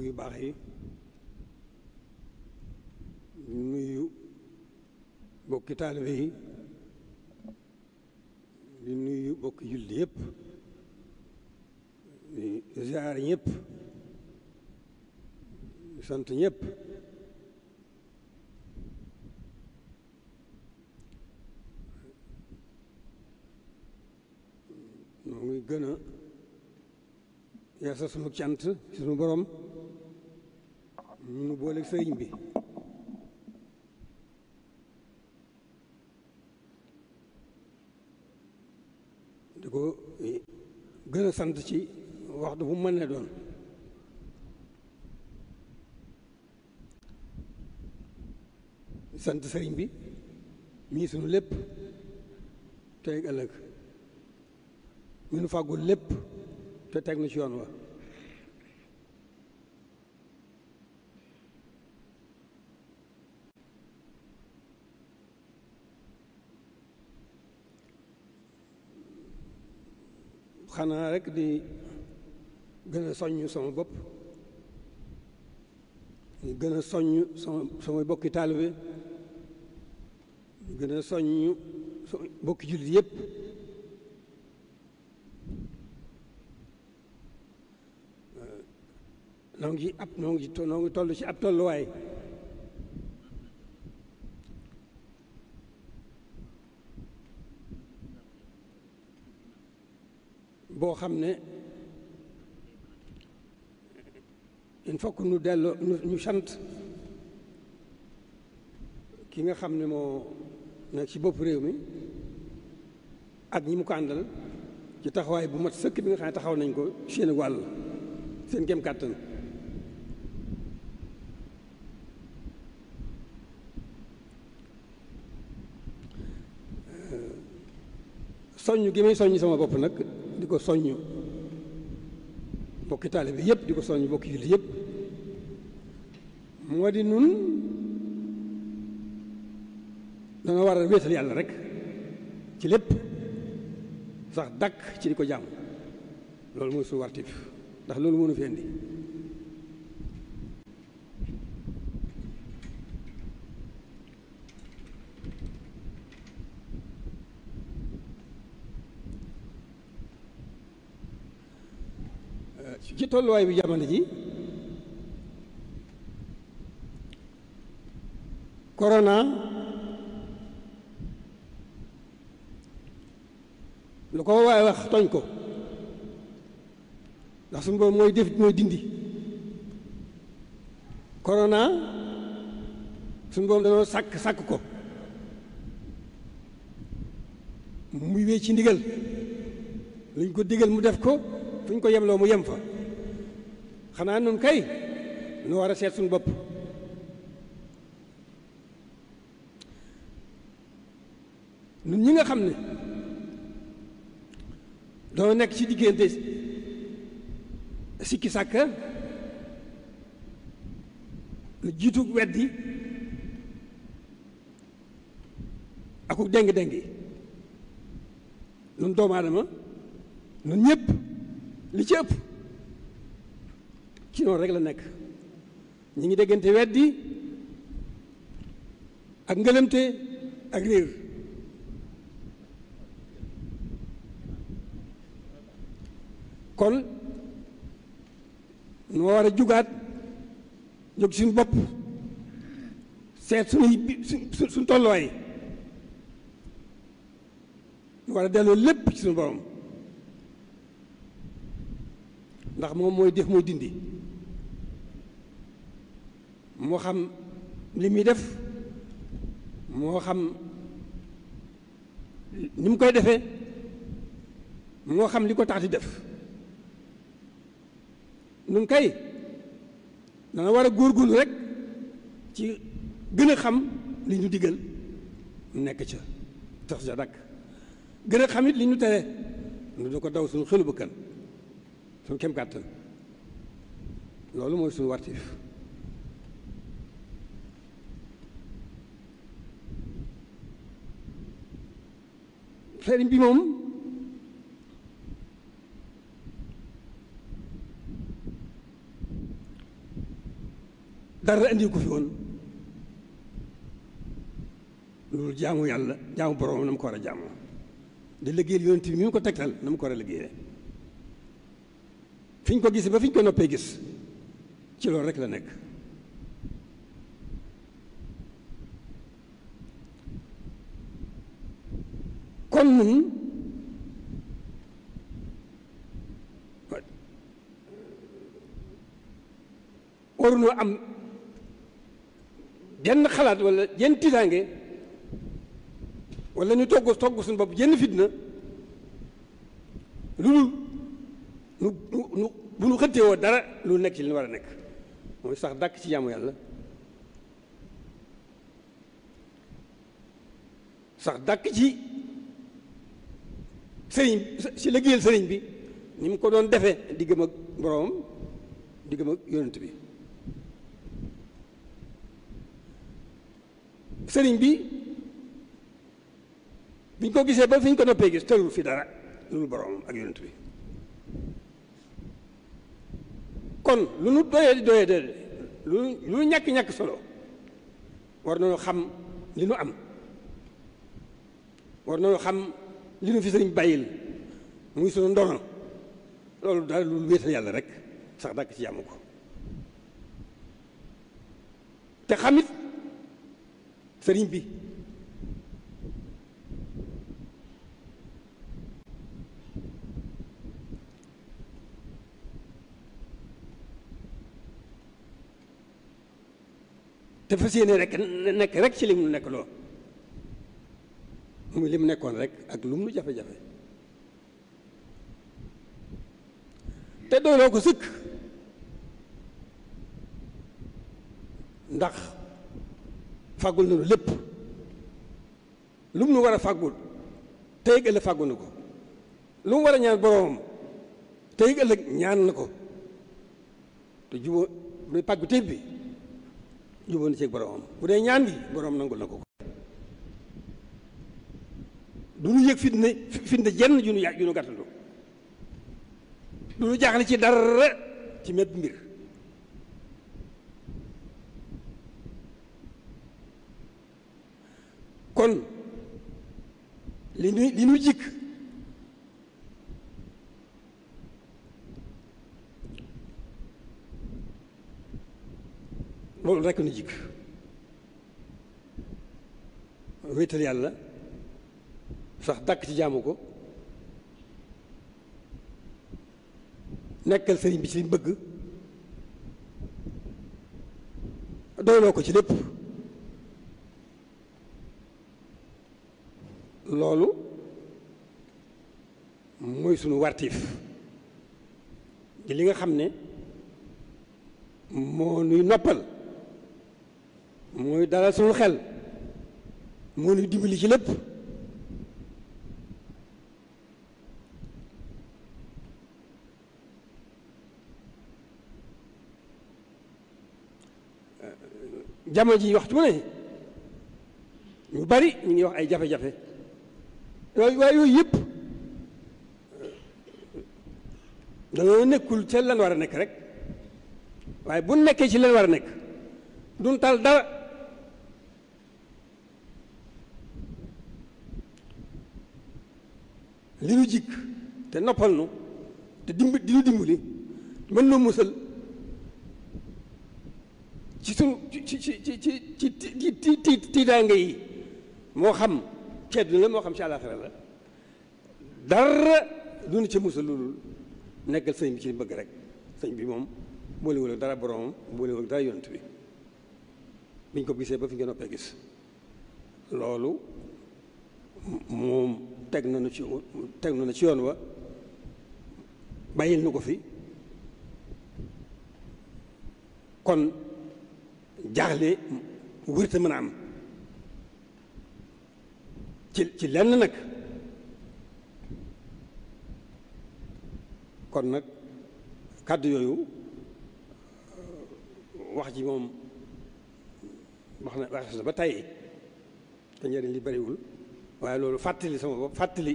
yu baax yi nuyu bokki taalibe yi di nuyu bokki julli yëpp di ziar ñëpp di sant ñëpp noo ngi gën a yeesa sunu cant sunu borom ñu boole sëriñ bi di ko gën a sant ci waxtu bu mën ne doon sant sëriñ bi mii sunu lépp tey ak ëllëg mi nu fàggul lépp te teg na ci yoon wa xanaa rek di gën a soññ sama bopp di gën a soññ sama bokki taalibe di gën a soññ bokki jullit yépp noo ngi toll ci ab tolluwaay boo xam ne il faut que nu delloo ñu sant ki nga xam ne moo nekk ci bopp réew mi ak ñi mu ko àndal ci taxawaay bu mat sëkk bi nga xam ne taxaw nañ ko seen wàll seen kem kàttan soññ gi may soññ sama bopp nag di ko soññ bokki taalibe bi yëpp di ko soññ bokki jullit yëpp moo di nun dana war a wéetal yàlla rek ci lépp sax dàkk ci di ko jàmm loolu mooy suñu wartif ndax loolu mënu fi indi ci tolluwaay bi jamono ji corona lu ko waaye wax tooñ ko ndax suñu boobu mooy def mooy dindi corona suñu boobu dañoo sàkk ko muy wéy ci ndigal luñ ko digal mu def ko fu ñu ko yemloo mu yem fa xanaa nun kay nu war a seet suñu bopp nun ñi nga xam ne doo nekk ci diggante sikki sàkka lu jiitu weddi aku déng-déngi nun doomu aadama nun ñëpp li ci ëpp ci noonu rek la nekk ñi ngi déggante weddi ak ngëlëmte ak réer kon noo war a jugaat jóg suñu bopp seet suñu tolluwaay nu war a delloo lépp ci suñu borom ndax moom mooy def mooy dindi moo xam li muy def moo xam ni mu koy defee moo xam li ko tax di def nun kay dana war a góorgóorlu rek ci gën a xam li ñu digal nu nekk ca tax ja dakk gën a xam it li ñu tere nu du ko daw suñu xelu bëkkan suñu kem kàttan loolu mooy suñu wartiif sëriñ bi moom dara indi ko fi woon loolu jaamu yàlla jaamu borom na mu ko war a jaamoo di liggéeyal yonent bi mi mu ko tegtal na mu ko war a liggéeyee fi ñu ko gisee ba fi ñu ko noppee gis ci loolu rek la nekk. kon nun warunoo am jenn xalaat wala jenn tiitaange wala ñu togg suñu bopp jenn fitna lu nu bu nu xëttee woo dara lu nekk ci li ñu war a nekk mooy sax dàkk ci jaamu yàlla sax dàkk ci sëriñ si liggéeyal sëriñ bi ni mu ko doon defee diggam ak boroomam diggam ak yonent bi sëriñ bi biñ ko gisee ba fi ñu ko noppee gis tërul fi dara loolu boroomam ak yonent bi kon lu nu doyee lu ñàkk solo war nañoo xam li nu am war nañoo xam li nu fi sëriñ bàyyil muy sunu ndono loolu daal lu wéetal yàlla rek sax dàkk ci jàmm ko te xamit sëriñ bi te fas yéene rek nekk rek ci li mu nekk loo muy li mu nekkoon rek ak lu mu jafe-jafe te doyloo ko sëkk ndax fàggul nañu lépp lu mu nu war a fàggul tey ëllëg fàggul na ko lu mu war a ñaan boroomam tey ëllëg ñaan na ko te jubóo bu dee pàggu téeb bi jubóo na ci boroomam bu dee ñaan bi boroom nangul na ko du ñu yëg fitna jenn ju nu gàttandu du ñu jaaxle ci dara ci mépp mbir kon li nu jikk loolu rekk nu jikk wéetal yàlla sax dàkk ci jaamu ko nekkal sëriñ bi ci liñ bëgg doyloo ko ci lépp loolu mooy sunu wartiif ci li nga xam ne moo nuy noppal mooy dalal sunu xel moo nuy dimbali ci lépp jamono ji waxtu ne ñu bari ñu ngi wax ay jafe-jafe waaye yooyu yëpp dañoo nekkul ca lan war a nekk rek waaye bu nekkee ci lan war a nekk duñ tal dara li nu jikk te noppal nu te di nu dimbali mën noo musal ci sunu ci tiitaange yi moo xam ci àdduna la moo xam ci àllaaxira la dara du nu ca musal loolu nekkal sëñ bi ci bëgg rek sëñ bi moom boolewul ak dara boromam boolewul ak dara yonent bi biñ ko gisee ba fi nga noppee gis loolu moom teg na ci yoon wa bàyyil nu ko fi kon jaaxle wërta mën a am ci lenn nag kon nag kàddu yooyu wax ji moom wax na ba tey te njëriñ li bariwul waaye loolu fàttali sama bopp fàttali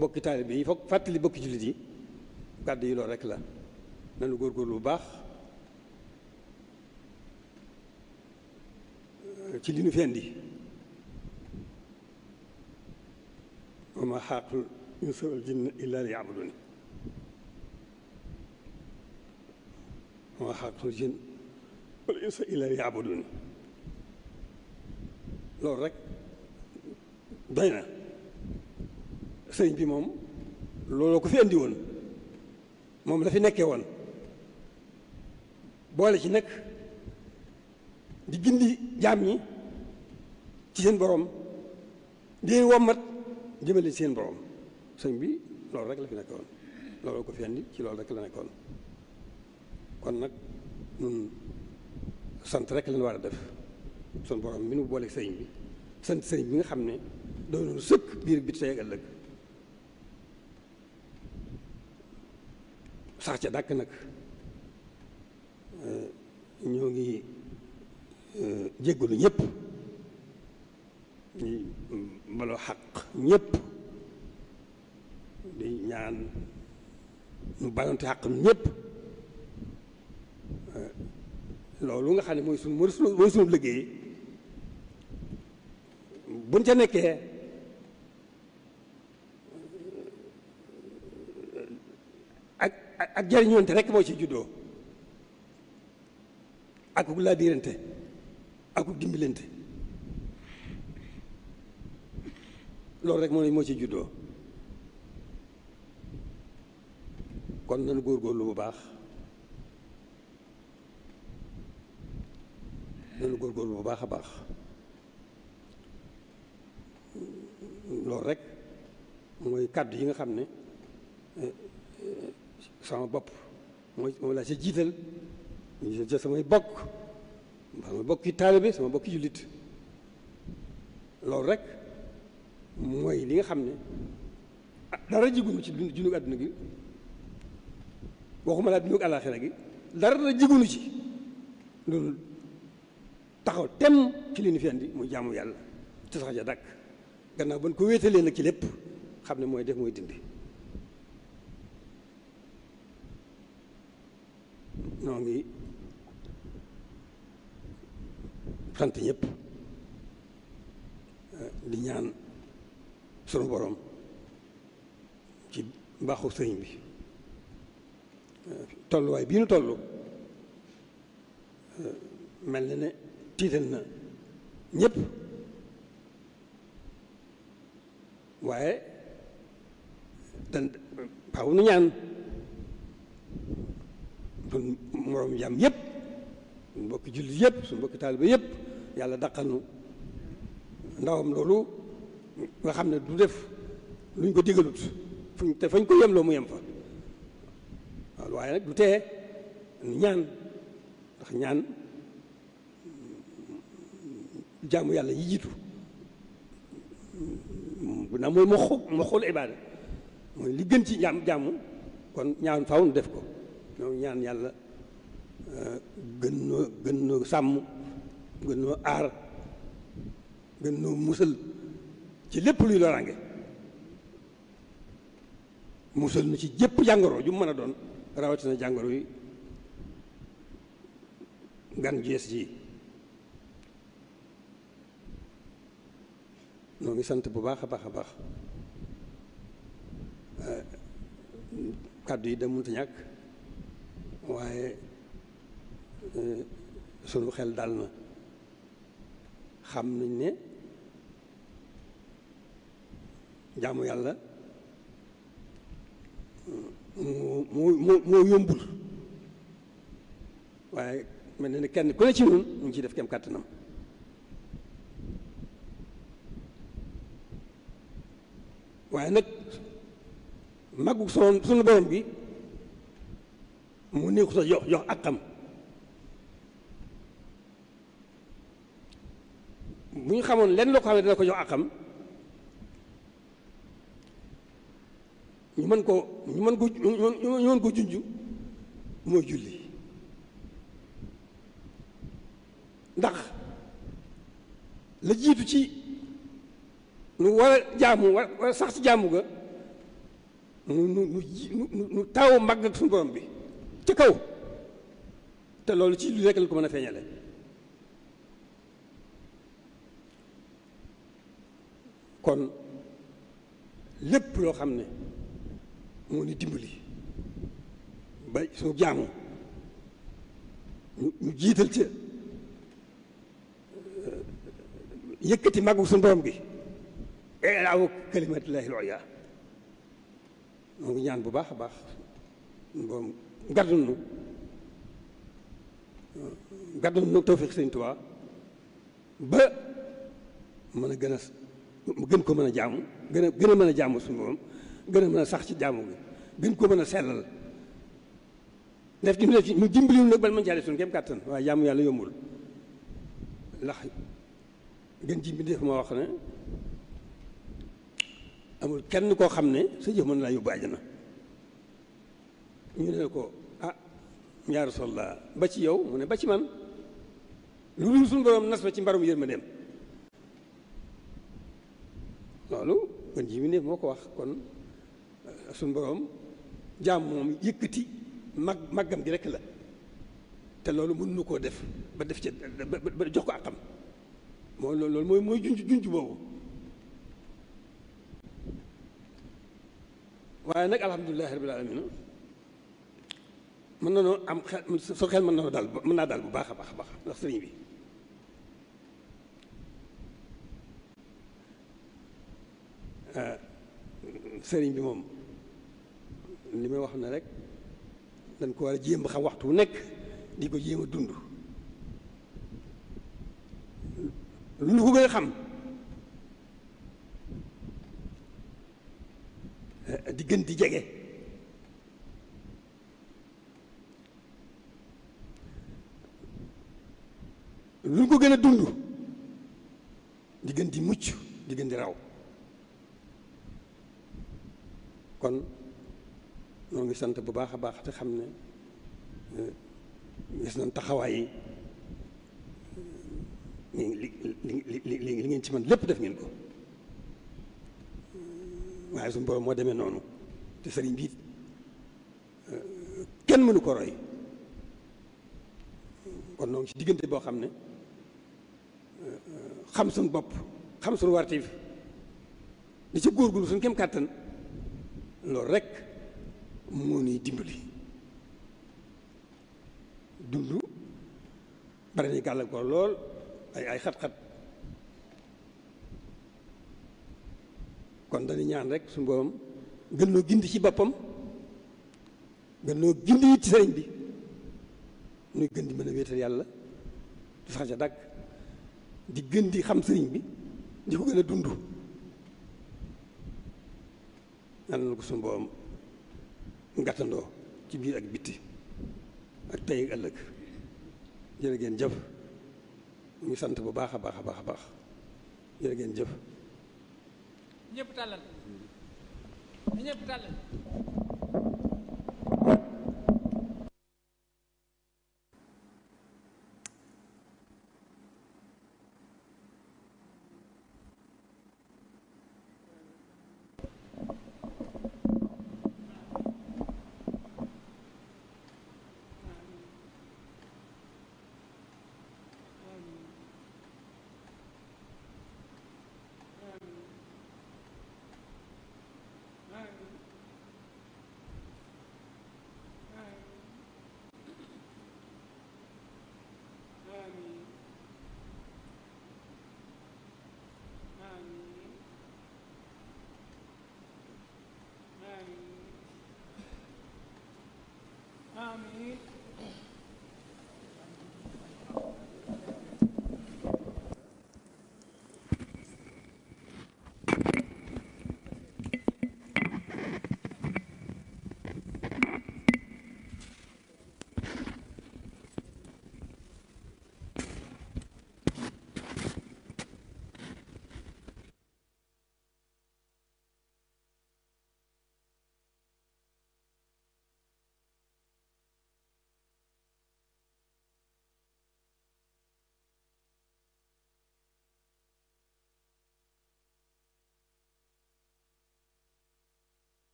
bokki taalibe yi foog fàttali bokki jullit yi kàddu yi loolu rek la nanu góorgóorlu bu baax ci li nu fi indi wa ma xalaqtul insa wal jinna illa liya'buduni wa ma xalaqtul jinna wal insa illa liya'buduni loolu rek doy na. sëriñ bi moom looloo ko fi indi woon moom la fi nekkee woon boole ci nag di gindi jaam ñi ci seen borom di leen wommat jëmale ci seen borom sëriñ bi loolu rek la fi nekkoon looloo ko fi indi ci loolu rek la nekkoon kon nag ñun sant rek lañ war a def sun borom mi nu boole sëriñ bi sant sëriñ bi nga xam ne doon nañu sëkk biir bi tey ak ëllëg sax ca dàkk nag ñoo ngi jéggalu ñëpp di baloo xaq ñëpp di ñaan nu balonte xaq ñëpp loolu nga xam ne mooy sunu liggéey buñ ca nekkee ak jariñoonte rek moo ci juddoo ak ku laa biirante ak ku dimbalante loolu rek moo ci juddoo kon nañu góorgóorlu bu baax nañu góorgóorlu bu baax a baax loolu rek mooy kàddu yi nga xam ne sama bopp moom laa sa jiital ñu sa samay bokki taalibe sama bokki jullit loolu rek mooy li nga xam ne dara jigunu ci dundu àdduna gi waxuma laa dundu àllaaxira gi dara jigunu ci loolu taxaw tem ci li ñu fi andi muy jaamu yàlla te sax ja dàkk gannaaw ba ñu ko wéetalee nag ci lépp xam ne mooy def mooy dindi noo ngi sant ñëpp di ñaan sunu borom ci mbaaxu sëriñ bi tolluwaay bii nu toll mel na ne tiital na ñëpp waaye dan faaw nu ñaan suñ moroom jàmm yëpp suñ mbokki jullit yëpp suñ mbokki taaliba yëpp yàlla daqal nu ndawam loolu nga xam ne du def luñ ko digalut te fañ ko yem loo mu yem fa waaw waaye nag du tee nu ñaan ndax ñaan jaamu yàlla yi jiitu bu naa mooy moo xool ibaada mooy li gën ci jaamu kon ñaan faaw nu def ko ñoo ñaan yàlla gën noo sàmm gën noo aar gën noo musal ci lépp luy loraange musal nu ci jëpp jàngoro ju mën a doon rawatina jàngoro yi gan jees ji noo ngi sant bu baax a baax a baax kàddu yi da mënta ñàkk waaye sunu xel dal na xam nañ ne jaamu yàlla moo yombul waaye mel na ne kenn ku ne ci ñun mu ngi ciy def kem kàttanam waaye nag màggu sunu borom bi mu neexut a jox ak xam bu ñu xamoon lenn loo ko xam ne dina ko jox ak xam ñu mën ko junj mooy julli ndax la jiitu ci nu war a jaamu war a sax ci jaamu ga nu taw mag ak suñu borom bi ca kaw te loolu ci lu rekk lañ ko mën a feeñale kon lépp loo xam ne moo ni dimbali ba suñu jaamu ñu jiital ca yëkkati màggu suñu borom gi ilaahu kalimatillahi al-ulya moo ngi ñaan bu baax a baax borom gàddul nu tawfiq Sëñ Tuubaa ba mën a gën ko mën a jaamu gën a mën a jaamu suñu borom gën a mën a sax ci jaamu gi gën ko mën a sellal def ci mu dimbaliwul nag bal mën caa def suñu kéem kàttan waaye jaamu yàlla yombul ndax gën ji bi def ma wax ne amul kenn koo xam ne sa jëf mën laa yóbbu àjjana ñu ne ko ah yaa Rasulallah ba ci yow mu ne ba ci man lu dul suñu borom nas ba ci mbarum yërmandeem loolu gën ji bi def moo ko wax kon suñu borom jaam moom yëkkati màggam gi rekk la te loolu mën nu koo def ba def ci ba jox ko àqam moo loolu mooy junj boobu waaye nag alhamdulilahi rabbil alamin mën na noo am xel soo xel mën naa daal bu baax a baax a baax ndax sëriñ bi sëriñ bi moom li may wax ne rek dañ ko war a jéem a xam waxtu wu nekk di ko jéem a dund lu ñu ko gën a xam di gën di jege lu ñu ko gën a dund di gën di mucc di gën di raw kon ñoo ngi sant bu baax a baax te xam ne gis nañ taxawaay yi li ngeen ci man lépp def ngeen ko waaye suñu borom moo demee noonu te sëriñ bi kenn mënu ko roy kon noo ngi ci diggante boo xam ne xam suñu bopp xam suñu wartiif di ci góorgóorlu suñu kem kàttan loolu rek moo ñuy dimbali dund bari nañu gàllankoor lool ay xat-xat kon dañuy ñaan rek suñu borom gën noo gindi ci boppam gën noo gindi ci sëriñ bi nuy gën di mën a wéetal yàlla di sax ca dàkk di gën di xam sëriñ bi di ko gën a dund yàlla na ko suñu borom ngàttandoo ci biir ak bitti ak tey ak ëllëg jërë ngeen jëf ñu sant bu baax a baax a baax a baax jërë ngeen jëf ñëpp tàllal ñëpp tàllal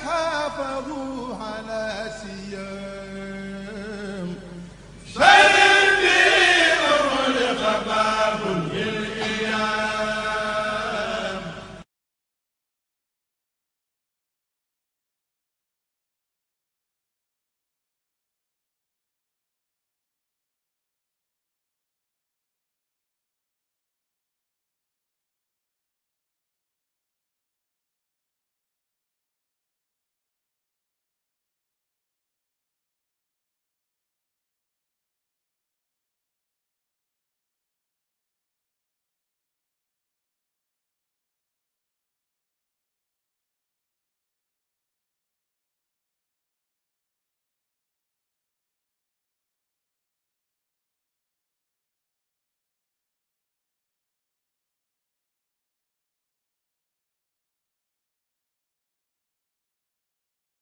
حافظوا على سير